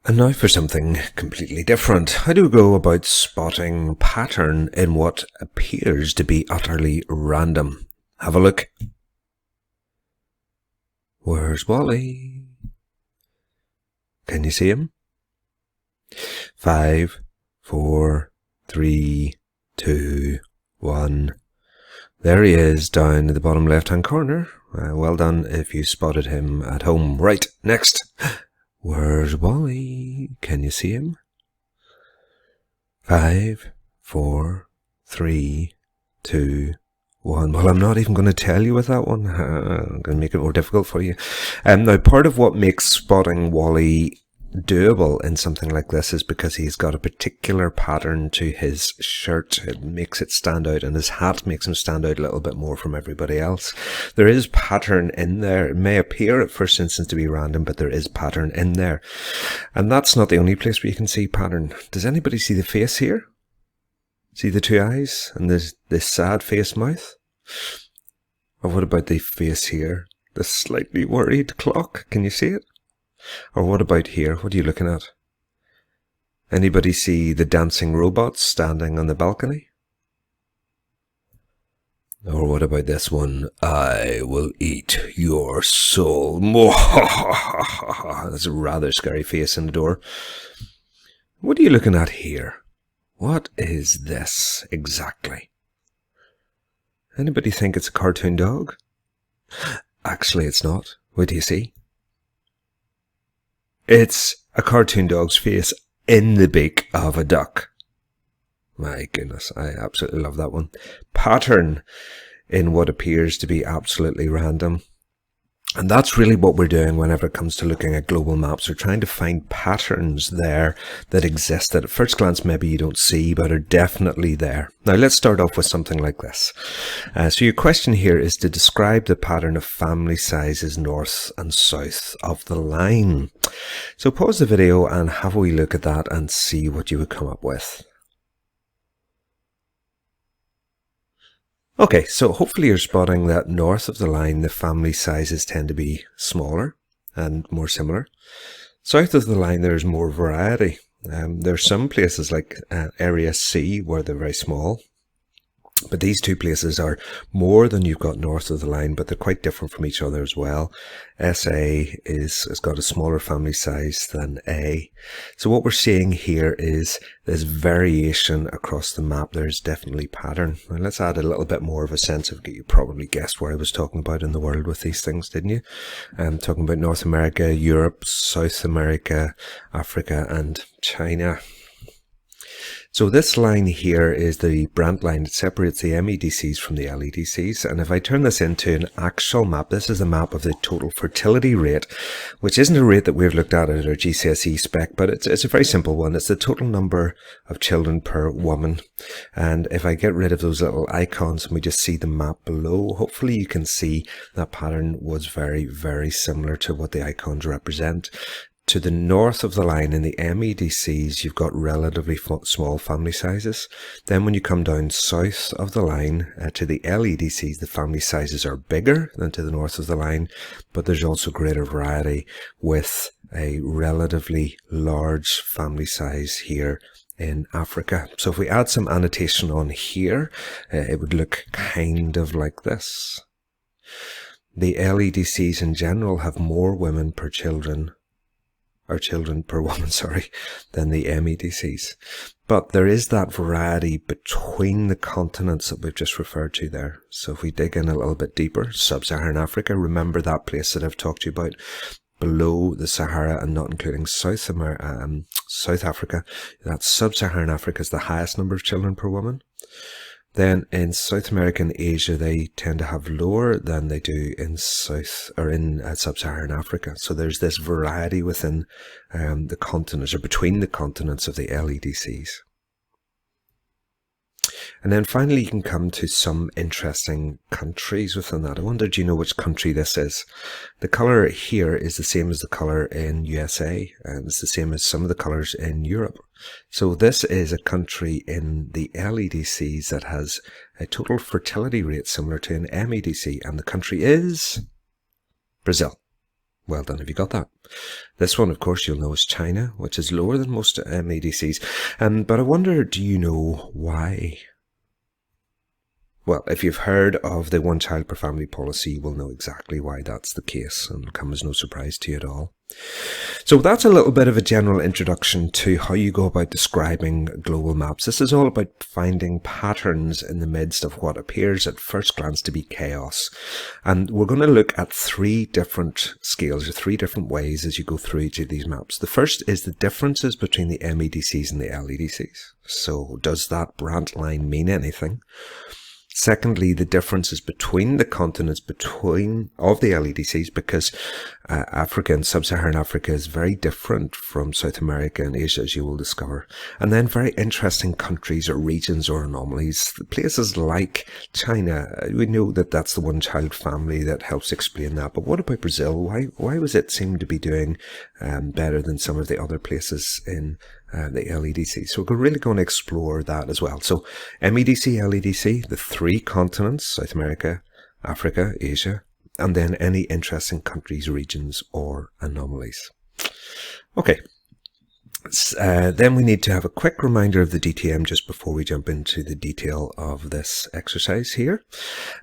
And now for something completely different. How do we go about spotting pattern in what appears to be utterly random? Have a look. Where's Wally? Can you see him? 5, 4, 3, 2, 1. There he is down in the bottom left-hand corner. Well done if you spotted him at home. Right, next. Where's Wally? Can you see him? 5, 4, 3, 2, 1. Well, I'm not even going to tell you with that one. I'm going to make it more difficult for you. Now, part of what makes spotting Wally doable in something like this is because he's got a particular pattern to his shirt. It makes it stand out, and his hat makes him stand out a little bit more from everybody else. There is pattern in there. It may appear at first instance to be random, but there is pattern in there. And that's not the only place where you can see pattern. Does anybody see the face here? See the two eyes and this sad face mouth? Or what about the face here? The slightly worried clock. Can you see it? Or what about here? What are you looking at? Anybody see the dancing robots standing on the balcony? Or what about this one? I will eat your soul. That's a rather scary face in the door. What are you looking at here? What is this exactly? Anybody think it's a cartoon dog? Actually, it's not. What do you see? It's a cartoon dog's face in the beak of a duck. My goodness, I absolutely love that one. Pattern in what appears to be absolutely random. And that's really what we're doing whenever it comes to looking at global maps. We're trying to find patterns there that exist that at first glance maybe you don't see, but are definitely there. Now let's start off with something like this. So your question here is to describe the pattern of family sizes north and south of the line. So pause the video and have a wee look at that and see what you would come up with. Okay, so hopefully you're spotting that north of the line, the family sizes tend to be smaller and more similar. South of the line, there's more variety. There's some places like Area C where they're very small. But these two places are more than you've got north of the line, but they're quite different from each other as well. SA has got a smaller family size than A. So what we're seeing here is there's variation across the map. There's definitely pattern. Now let's add a little bit more of a sense of, you probably guessed where I was talking about in the world with these things, didn't you? I'm talking about North America, Europe, South America, Africa, and China. So this line here is the Brandt line that separates the MEDCs from the LEDCs. And if I turn this into an actual map, this is a map of the total fertility rate, which isn't a rate that we've looked at our GCSE spec, but it's a very simple one. It's the total number of children per woman. And if I get rid of those little icons and we just see the map below, hopefully you can see that pattern was very, very similar to what the icons represent. To the north of the line in the MEDCs, you've got relatively small family sizes. Then when you come down south of the line to the LEDCs, the family sizes are bigger than to the north of the line, but there's also greater variety with a relatively large family size here in Africa. So if we add some annotation on here, it would look kind of like this. The LEDCs in general have more women per children per woman, than the MEDCs. But there is that variety between the continents that we've just referred to there. So if we dig in a little bit deeper, Sub-Saharan Africa, remember that place that I've talked to you about below the Sahara and not including South Africa. That Sub-Saharan Africa is the highest number of children per woman. Then in South America and Asia, they tend to have lower than they do in Sub-Saharan Africa. So there's this variety within the continents, or between the continents of the LEDCs. And then finally, you can come to some interesting countries within that. I wonder, do you know which country this is? The color here is the same as the color in USA, and it's the same as some of the colors in Europe. So this is a country in the LEDCs that has a total fertility rate similar to an MEDC, and the country is Brazil. Well done, have you got that? This one, of course, you'll know is China, which is lower than most MEDCs. But I wonder, do you know why? Well, if you've heard of the one child per family policy, you will know exactly why that's the case, and it'll come as no surprise to you at all. So that's a little bit of a general introduction to how you go about describing global maps. This is all about finding patterns in the midst of what appears at first glance to be chaos. And we're going to look at 3 different scales, or 3 different ways as you go through each of these maps. The first is the differences between the MEDCs and the LEDCs. So does that brand line mean anything? Secondly, the differences between the continents of the LEDCs, because Africa and Sub-Saharan Africa is very different from South America and Asia, as you will discover. And then very interesting countries or regions or anomalies. Places like China, we know that that's the one-child family that helps explain that. But what about Brazil? Why was it seem to be doing better than some of the other places in the LEDC? So we're really going to explore that as well. So MEDC, LEDC, the 3 continents, South America, Africa, Asia, and then any interesting countries, regions, or anomalies. Okay. Then we need to have a quick reminder of the DTM just before we jump into the detail of this exercise here,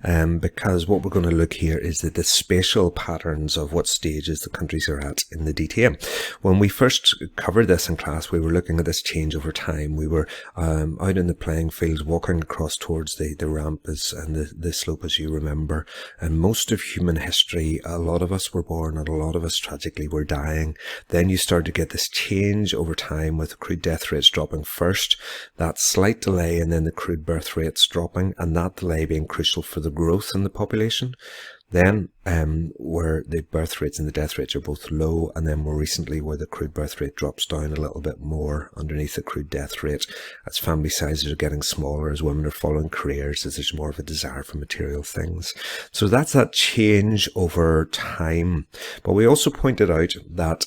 because what we're going to look here is the spatial patterns of what stages the countries are at in the DTM. When we first covered this in class, we were looking at this change over time. We were out in the playing fields, walking across towards the ramp and the slope, as you remember. And most of human history, a lot of us were born and a lot of us tragically were dying. Then you start to get this change over time with crude death rates dropping first, that slight delay, and then the crude birth rates dropping, and that delay being crucial for the growth in the population. Then where the birth rates and the death rates are both low, and then more recently where the crude birth rate drops down a little bit more underneath the crude death rate as family sizes are getting smaller, as women are following careers, as there's more of a desire for material things. So that's that change over time. But we also pointed out that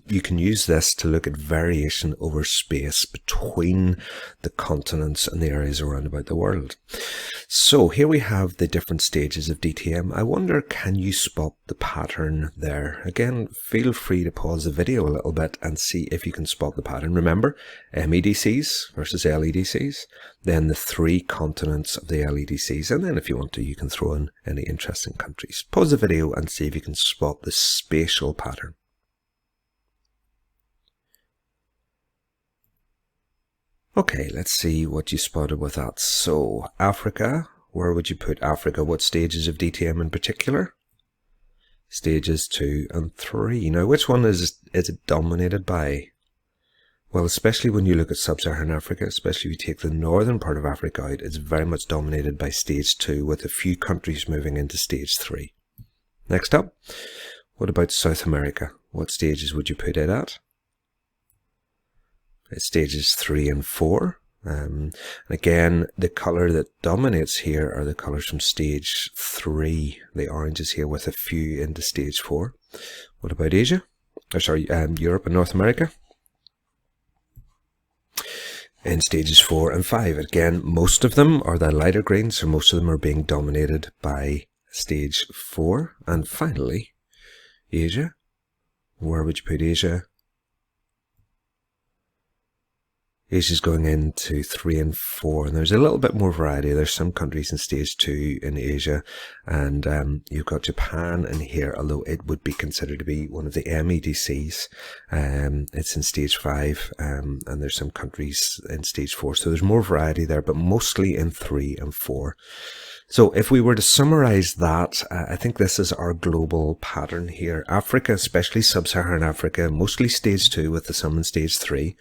you can use this to look at variation over space between the continents and the areas around about the world. So here we have the different stages of DTM. I wonder, can you spot the pattern there? Again, feel free to pause the video a little bit and see if you can spot the pattern. Remember, MEDCs versus LEDCs, then the 3 continents of the LEDCs, and then if you want to, you can throw in any interesting countries. Pause the video and see if you can spot the spatial pattern. Okay, let's see what you spotted with that. So, Africa, where would you put Africa? What stages of DTM in particular? Stages 2 and 3. Now, which one is it dominated by? Well, especially when you look at Sub-Saharan Africa, especially if you take the northern part of Africa out, it's very much dominated by stage 2, with a few countries moving into stage 3. Next up, what about South America? What stages would you put it at? It's stages 3 and 4. Again, the color that dominates here are the colors from stage 3. The oranges here with a few into stage 4. What about Asia? Europe and North America? In stages 4 and 5. Again, most of them are the lighter green, so most of them are being dominated by stage 4. And finally, Asia. Where would you put Asia? Asia's going into 3 and 4, and there's a little bit more variety. There's some countries in stage 2 in Asia, and you've got Japan in here, although it would be considered to be one of the MEDCs. It's in stage 5, and there's some countries in stage 4, so there's more variety there, but mostly in 3 and 4. So if we were to summarize that, I think this is our global pattern here. Africa, especially Sub-Saharan Africa, mostly stage 2 with some in stage 3.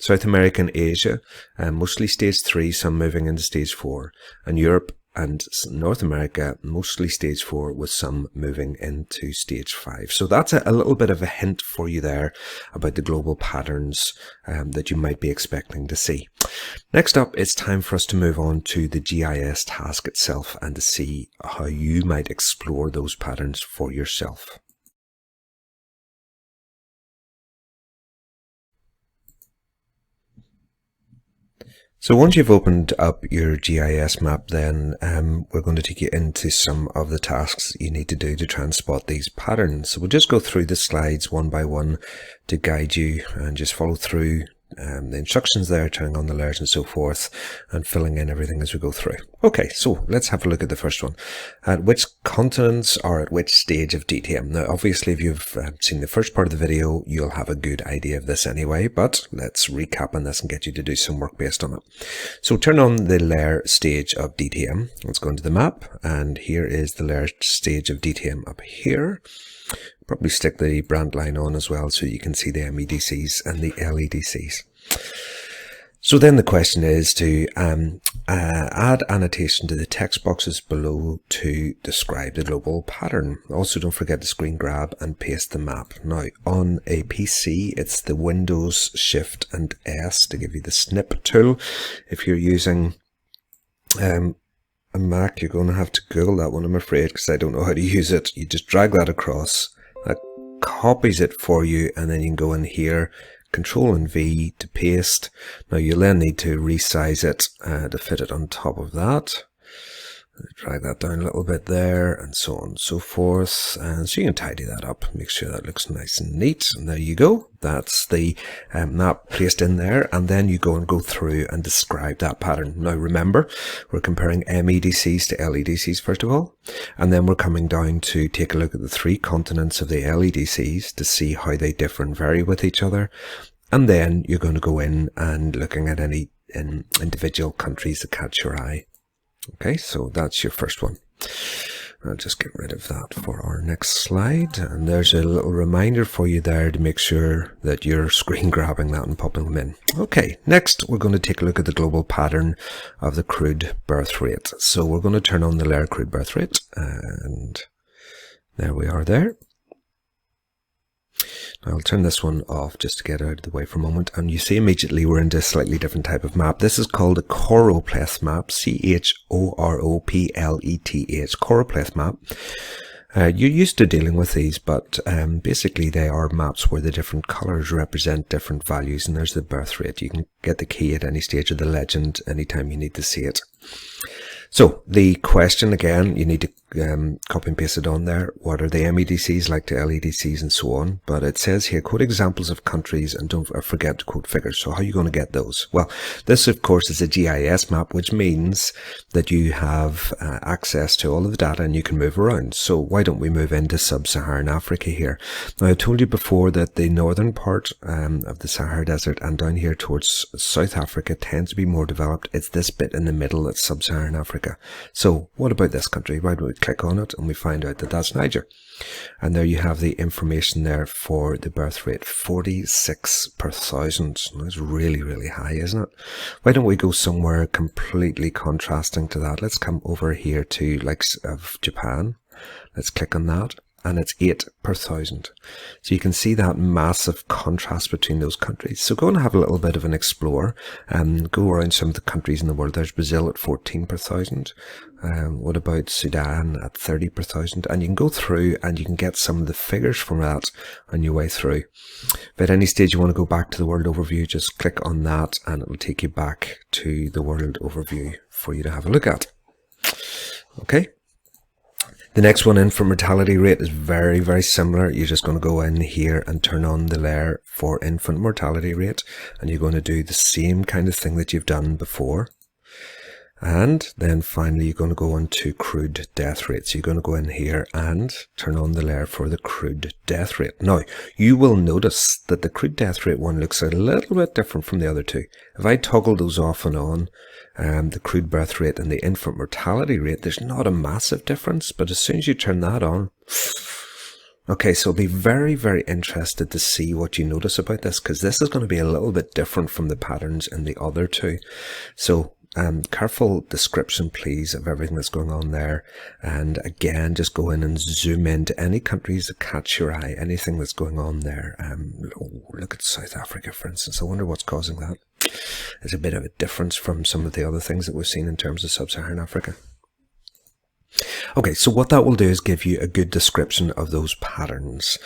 South America and Asia, mostly stage 3, some moving into stage 4. And Europe and North America, mostly stage 4 with some moving into stage 5. So that's a little bit of a hint for you there about the global patterns that you might be expecting to see. Next up, it's time for us to move on to the GIS task itself and to see how you might explore those patterns for yourself. So once you've opened up your GIS map, then we're going to take you into some of the tasks you need to do to try and spot these patterns. So we'll just go through the slides one by one to guide you, and just follow through the instructions there, turning on the layers and so forth, and filling in everything as we go through. Okay, so let's have a look at the first one. At which continents are at which stage of DTM? Now, obviously, if you've seen the first part of the video, you'll have a good idea of this anyway, but let's recap on this and get you to do some work based on it. So turn on the layer stage of DTM. Let's go into the map, and here is the layer stage of DTM up here. Probably stick the brand line on as well so you can see the MEDCs and the LEDCs. So then the question is to add annotation to the text boxes below to describe the global pattern. Also, don't forget to screen grab and paste the map. Now, on a PC, it's the Windows Shift and S to give you the snip tool. If you're using a Mac, you're going to have to Google that one, I'm afraid, because I don't know how to use it. You just drag that across. That copies it for you, and then you can go in here, Control and V to paste. Now you'll then need to resize it to fit it on top of that. Drag that down a little bit there, and so on and so forth. And so you can tidy that up, make sure that looks nice and neat. And there you go. That's the map placed in there. And then you go through and describe that pattern. Now remember, we're comparing MEDCs to LEDCs first of all. And then we're coming down to take a look at the 3 continents of the LEDCs to see how they differ and vary with each other. And then you're going to go in and looking at any individual countries that catch your eye. Okay, so that's your first one. I'll just get rid of that for our next slide. And there's a little reminder for you there to make sure that you're screen grabbing that and popping them in. Okay, next we're going to take a look at the global pattern of the crude birth rate. So we're going to turn on the layer crude birth rate, and there we are there. I'll turn this one off just to get out of the way for a moment, and you see immediately we're into a slightly different type of map. This is called a choropleth map, C-H-O-R-O-P-L-E-T-H, choropleth map. You're used to dealing with these, but basically they are maps where the different colours represent different values, and there's the birth rate. You can get the key at any stage of the legend anytime you need to see it. So the question again, you need to copy and paste it on there. What are the MEDCs like to LEDCs and so on? But it says here, quote examples of countries and don't forget to quote figures. So how are you going to get those? Well, this of course is a GIS map, which means that you have access to all of the data and you can move around. So why don't we move into sub-Saharan Africa here? Now I told you before that the northern part of the Sahara Desert and down here towards South Africa tends to be more developed. It's this bit in the middle that's sub-Saharan Africa. So what about this country? Why don't we click on it and we find out that that's Niger? And there you have the information there for the birth rate, 46 per thousand. That's really, really high, isn't it? Why don't we go somewhere completely contrasting to that? Let's come over here to likes of Japan. Let's click on that. And it's 8 per thousand. So you can see that massive contrast between those countries. So go and have a little bit of an explore and go around some of the countries in the world. There's Brazil at 14 per thousand. What about Sudan at 30 per thousand? And you can go through and you can get some of the figures from that on your way through. If at any stage you want to go back to the world overview, just click on that and it will take you back to the world overview for you to have a look at. Okay. The next one, infant mortality rate, is very, very similar. You're just going to go in here and turn on the layer for infant mortality rate, and you're going to do the same kind of thing that you've done before. And then finally, you're going to go into crude death rate. So you're going to go in here and turn on the layer for the crude death rate. Now, you will notice that the crude death rate one looks a little bit different from the other two. If I toggle those off and on, the crude birth rate and the infant mortality rate, there's not a massive difference. But as soon as you turn that on, okay, so I'll be very, very interested to see what you notice about this, because this is going to be a little bit different from the patterns in the other two. So careful description, please, of everything that's going on there. And again, just go in and zoom into any countries that catch your eye, anything that's going on there. Look at South Africa, for instance. I wonder what's causing that. It's a bit of a difference from some of the other things that we've seen in terms of sub-Saharan Africa. Okay, so what that will do is give you a good description of those patterns.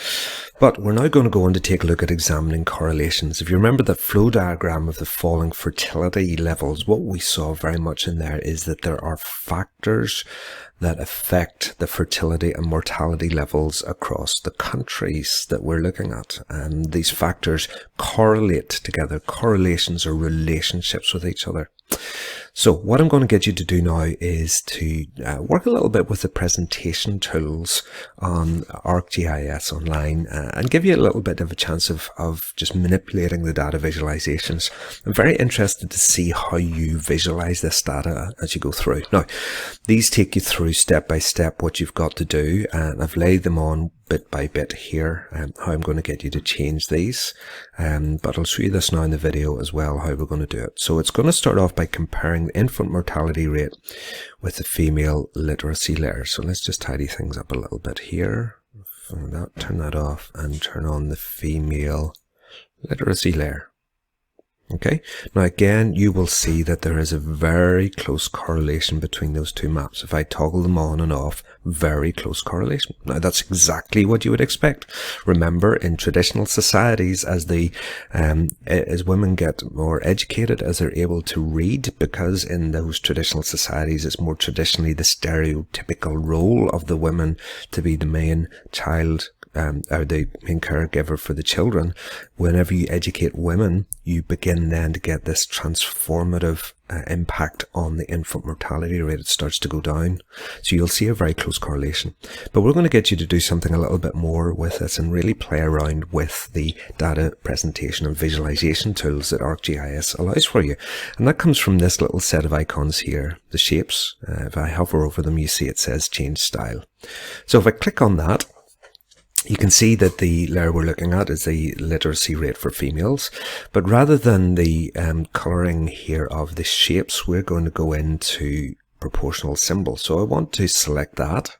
But we're now going to go on to take a look at examining correlations. If you remember that flow diagram of the falling fertility levels, what we saw very much in there is that there are factors that affect the fertility and mortality levels across the countries that we're looking at. And these factors correlate together. Correlations are relationships with each other. So what I'm going to get you to do now is to work a little bit with the presentation tools on ArcGIS Online and give you a little bit of a chance of just manipulating the data visualizations. I'm very interested to see how you visualize this data as you go through. Now, these take you through step by step what you've got to do, and I've laid them on bit by bit here, how I'm going to get you to change these, but I'll show you this now in the video as well, how we're going to do it. So it's going to start off by comparing the infant mortality rate with the female literacy layer. So let's just tidy things up a little bit here. Turn that off and turn on the female literacy layer. Okay, now again, you will see that there is a very close correlation between those two maps. If I toggle them on and off, very close correlation. Now that's exactly what you would expect. Remember, in traditional societies, as women get more educated, as they're able to read, because in those traditional societies, it's more traditionally the stereotypical role of the women to be the main child or the main caregiver for the children. Whenever you educate women, you begin then to get this transformative impact on the infant mortality rate. It starts to go down. So you'll see a very close correlation. But we're going to get you to do something a little bit more with this and really play around with the data presentation and visualization tools that ArcGIS allows for you. And that comes from this little set of icons here, the shapes. If I hover over them, you see it says change style. So if I click on that, you can see that the layer we're looking at is the literacy rate for females, but rather than the colouring here of the shapes, we're going to go into proportional symbols. So I want to select that,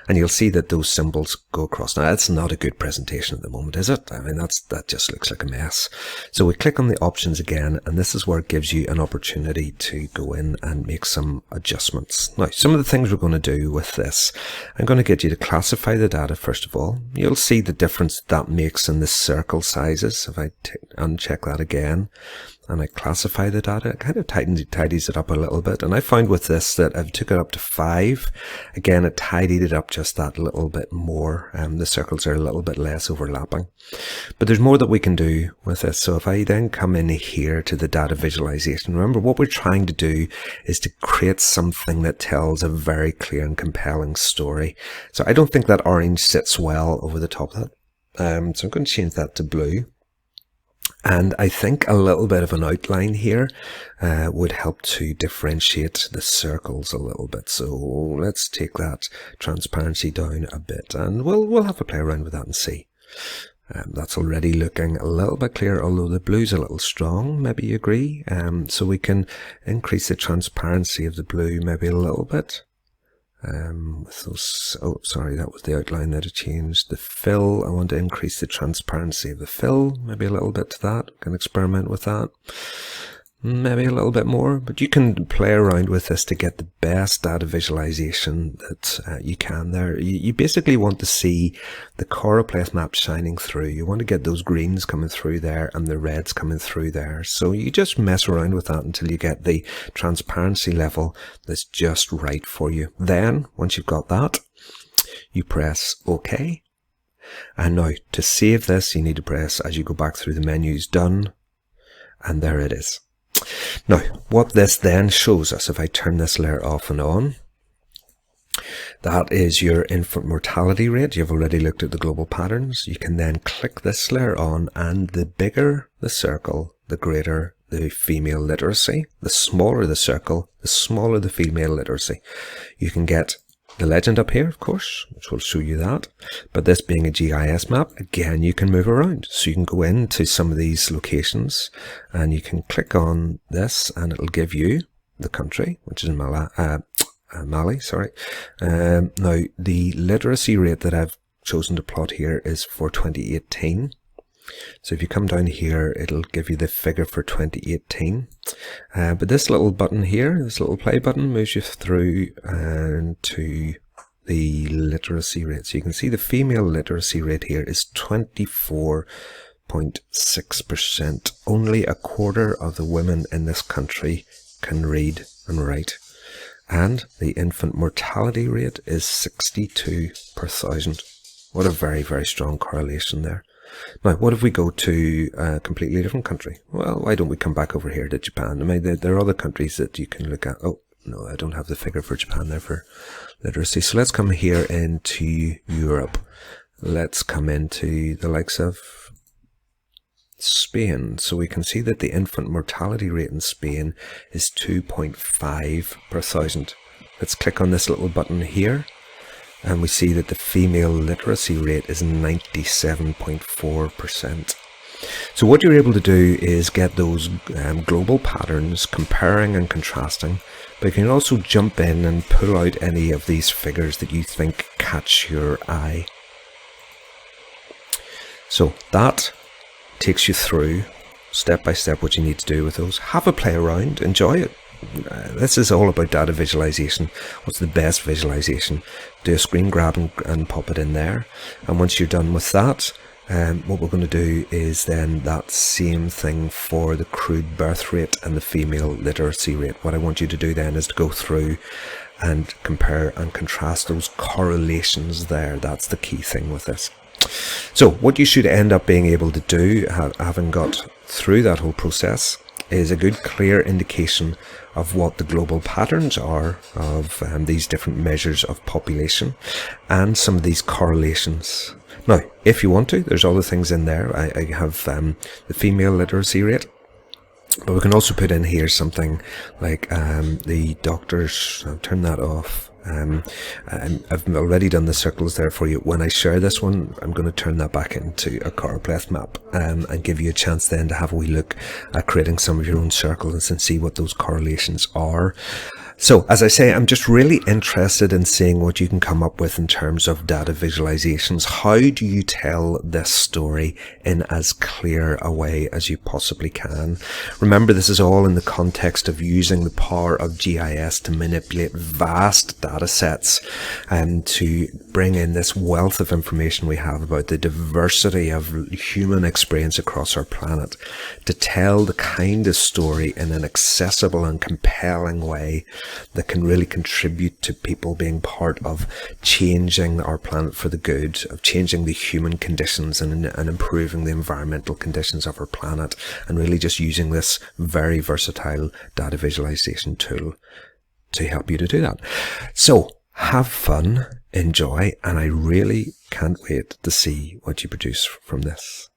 and you'll see that those symbols go across. Now that's not a good presentation at the moment, is it? I mean, that just looks like a mess. So we click on the options again, and this is where it gives you an opportunity to go in and make some adjustments. Now, some of the things we're going to do with this, I'm going to get you to classify the data first of all. You'll see the difference that makes in the circle sizes. If I uncheck that again, and I classify the data, it kind of tidies it up a little bit. And I found with this that I've took it up to 5. Again, it tidied it up just that little bit more. The circles are a little bit less overlapping. But there's more that we can do with this. So if I then come in here to the data visualization, remember what we're trying to do is to create something that tells a very clear and compelling story. So I don't think that orange sits well over the top of that. So I'm going to change that to blue. And I think a little bit of an outline here would help to differentiate the circles a little bit. So let's take that transparency down a bit, and we'll have a play around with that and see. That's already looking a little bit clearer, although the blue's a little strong, maybe you agree. So we can increase the transparency of the blue maybe a little bit. With those, oh sorry, that was the outline that had changed. The fill, I want to increase the transparency of the fill, maybe a little bit to that. Can experiment with that, maybe a little bit more, but you can play around with this to get the best data visualization that you can there. You basically want to see the choropleth map shining through. You want to get those greens coming through there and the reds coming through there. So you just mess around with that until you get the transparency level that's just right for you. Then, once you've got that, you press OK. And now, to save this, you need to press, as you go back through the menus, Done, and there it is. Now, what this then shows us, if I turn this layer off and on, that is your infant mortality rate. You've already looked at the global patterns. You can then click this layer on, and the bigger the circle, the greater the female literacy. The smaller the circle, the smaller the female literacy. You can get the legend up here, of course, which will show you that. But this being a GIS map, again, you can move around. So you can go into some of these locations and you can click on this and it'll give you the country, which is Mali, sorry. Now, the literacy rate that I've chosen to plot here is for 2018. So if you come down here, it'll give you the figure for 2018. But this little button here, this little play button, moves you through and to the literacy rate. So you can see the female literacy rate here is 24.6%. Only a quarter of the women in this country can read and write. And the infant mortality rate is 62 per thousand. What a very, very strong correlation there. Now, what if we go to a completely different country? Well, why don't we come back over here to Japan? I mean, there are other countries that you can look at. Oh, no, I don't have the figure for Japan there for literacy. So let's come here into Europe. Let's come into the likes of Spain. So we can see that the infant mortality rate in Spain is 2.5 per thousand. Let's click on this little button here, and we see that the female literacy rate is 97.4%. So what you're able to do is get those global patterns, comparing and contrasting, but you can also jump in and pull out any of these figures that you think catch your eye. So that takes you through step by step what you need to do with those. Have a play around, enjoy it. This is all about data visualization. What's the best visualization? Do a screen grab and pop it in there. And once you're done with that, what we're going to do is then that same thing for the crude birth rate and the female literacy rate. What I want you to do then is to go through and compare and contrast those correlations there. That's the key thing with this. So what you should end up being able to do, having got through that whole process, is a good clear indication of what the global patterns are of these different measures of population and some of these correlations. Now, if you want to, there's other things in there. I have the female literacy rate, but we can also put in here something like the doctors. I'll turn that off. I've already done the circles there for you. When I share this one, I'm going to turn that back into a choropleth map and give you a chance then to have a wee look at creating some of your own circles and see what those correlations are. So, as I say, I'm just really interested in seeing what you can come up with in terms of data visualizations. How do you tell this story in as clear a way as you possibly can? Remember, this is all in the context of using the power of GIS to manipulate vast data sets and to bring in this wealth of information we have about the diversity of human experience across our planet, to tell the kind of story in an accessible and compelling way that can really contribute to people being part of changing our planet for the good, of changing the human conditions and improving the environmental conditions of our planet, and really just using this very versatile data visualization tool to help you to do that. So have fun, enjoy, and I really can't wait to see what you produce from this.